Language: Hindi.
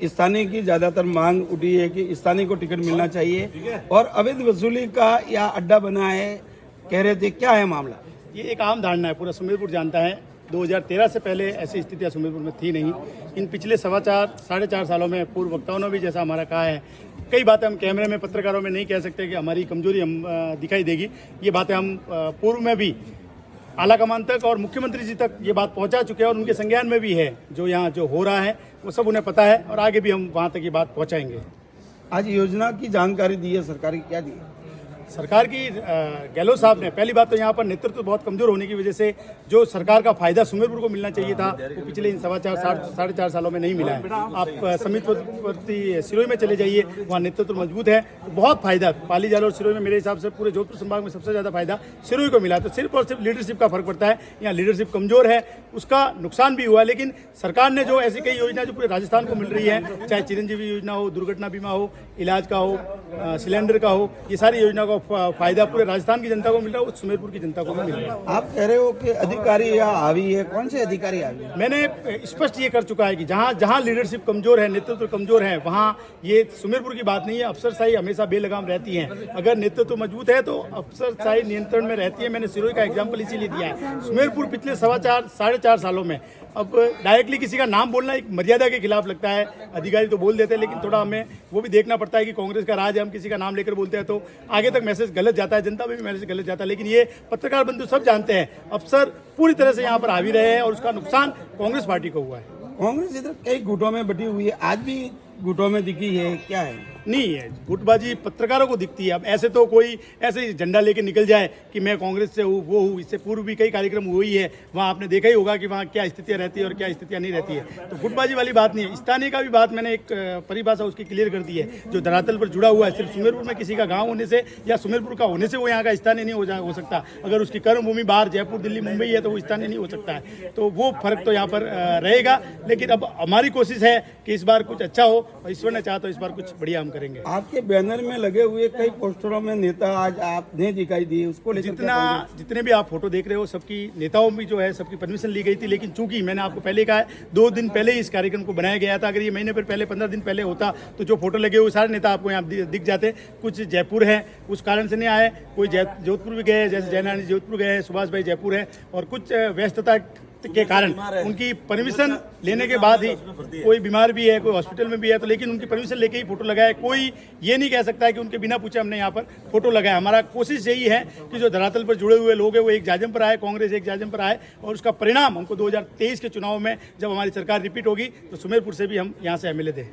स्थानीय की ज्यादातर मांग उठी है कि स्थानीय को टिकट मिलना चाहिए और अवैध वसूली का या अड्डा बना है, कह रहे थे, क्या है मामला? ये एक आम धारणा है, पूरा सुमेरपुर जानता है। 2013 से पहले ऐसी स्थितियां सुमेरपुर में थी नहीं। इन पिछले साढ़े चार सालों में पूर्व वक्ताओं ने भी जैसा हमारा कहा है, कई बातें हम कैमरे में पत्रकारों में नहीं कह सकते कि हमारी कमजोरी हम दिखाई देगी। ये बातें हम पूर्व में भी आलाकमान तक और मुख्यमंत्री जी तक ये बात पहुंचा चुके हैं और उनके संज्ञान में भी है। जो यहाँ जो हो रहा है वो सब उन्हें पता है और आगे भी हम वहाँ तक ये बात पहुँचाएंगे। आज योजना की जानकारी दी है सरकार की, क्या दी? सरकार की गहलोत साहब ने, पहली बात तो यहाँ पर नेतृत्व बहुत कमजोर होने की वजह से जो सरकार का फायदा सुमेरपुर को मिलना चाहिए था वो पिछले इन साढ़े चार सालों में नहीं मिला है। आप समीपवर्ती सिरोही में चले जाइए, वहाँ नेतृत्व मजबूत है, तो बहुत फायदा पाली जाल और सिरोही में मेरे हिसाब से पूरे जोधपुर संभाग में सबसे ज़्यादा फायदा सिरोही को मिला। तो सिर्फ और सिर्फ लीडरशिप का फर्क पड़ता है। यहाँ लीडरशिप कमजोर है, उसका नुकसान भी हुआ। लेकिन सरकार ने जो ऐसी कई योजना जो पूरे राजस्थान को मिल रही है, चाहे चिरंजीवी योजना हो, दुर्घटना बीमा हो, इलाज का हो, सिलेंडर का हो, ये सारी योजना का फायदा पूरे राजस्थान की जनता को मिल रहा है, उस सुमेरपुर की जनता को भी मिल रहा है। आप कह रहे हो कि अधिकारी यहाँ हावी है, कौन से अधिकारी हावी है? मैंने स्पष्ट ये कर चुका है कि जहाँ जहाँ लीडरशिप कमजोर है, नेतृत्व कमजोर है, वहाँ ये सुमेरपुर की बात नहीं है। अफसरशाही हमेशा बेलगाम रहती है। अगर नेतृत्व मजबूत है तो अफसरशाही नियंत्रण में रहती है। मैंने सिरोही का एग्जाम्पल इसीलिए दिया है। सुमेरपुर पिछले साढ़े चार सालों में, अब डायरेक्टली किसी का नाम बोलना एक मर्यादा के खिलाफ लगता है। अधिकारी तो बोल देते हैं, लेकिन थोड़ा हमें वो भी देखना पड़ता है कि कांग्रेस का राज है, हम किसी का नाम लेकर बोलते हैं तो आगे तक मैसेज गलत जाता है, जनता में भी मैसेज गलत जाता है। लेकिन ये पत्रकार बंधु सब जानते हैं, अफसर पूरी तरह से यहाँ पर हावी रहे हैं और उसका नुकसान कांग्रेस पार्टी को हुआ है। कांग्रेस इधर कई गुटों में बटी हुई है, आज भी गुटों में दिखी है, क्या है? नहीं है, गुटबाजी पत्रकारों को दिखती है। अब ऐसे तो कोई ऐसे झंडा लेके निकल जाए कि मैं कांग्रेस से हूँ, वो हूँ। इससे पूर्व भी कई कार्यक्रम हुई है, वहाँ आपने देखा ही होगा कि वहाँ क्या स्थितियाँ रहती है और क्या स्थितियाँ नहीं रहती है। तो गुटबाजी वाली बात नहीं है। स्थानीय का भी बात मैंने एक परिभाषा उसकी क्लियर कर दी है, जो धरातल पर जुड़ा हुआ है। सिर्फ सुमेरपुर में किसी का गाँव होने से या सुमेरपुर का होने से वो यहाँ का स्थानीय नहीं हो सकता। अगर उसकी कर्मभूमि बाहर जयपुर, दिल्ली, मुंबई है तो वो स्थानीय नहीं हो सकता है। तो वो फर्क तो यहाँ पर रहेगा। लेकिन अब हमारी कोशिश है कि इस बार कुछ अच्छा हो और ईश्वर ने चाहा तो इस बार कुछ बढ़िया हम करेंगे। आपके बैनर में लगे हुए कई पोस्टरों में नेता आज आप नहीं दिखाई दिए, उसको लेकर जितने भी आप फोटो देख रहे हो सबकी नेताओं भी जो है सबकी परमिशन ली गई थी। लेकिन चूंकि मैंने आपको पहले कहा है 2 दिन पहले ही इस कार्यक्रम को बनाया गया था। अगर ये महीने पर पहले 15 दिन पहले होता तो जो फोटो लगे हुए सारे नेता आपको यहाँ दिख जाते। कुछ जयपुर है, उस कारण से नहीं आए। कोई जोधपुर भी गए, जैसे जयनारायण जोधपुर गए, सुभाष भाई जयपुर है, और कुछ व्यस्तता के कारण उनकी परमिशन लेने के बाद ही, कोई बीमार भी है, कोई हॉस्पिटल में भी है, तो लेकिन उनकी परमिशन लेके ही फोटो लगाए। कोई ये नहीं कह सकता है कि उनके बिना पूछे हमने यहाँ पर फोटो लगाया। हमारा कोशिश यही है कि जो धरातल पर जुड़े हुए लोग हैं वो एक जाजम पर आए, कांग्रेस एक जाजम पर आए, और उसका परिणाम हमको 2023 के चुनाव में जब हमारी सरकार रिपीट होगी तो सुमेरपुर से भी हम यहाँ से एमएलए दें।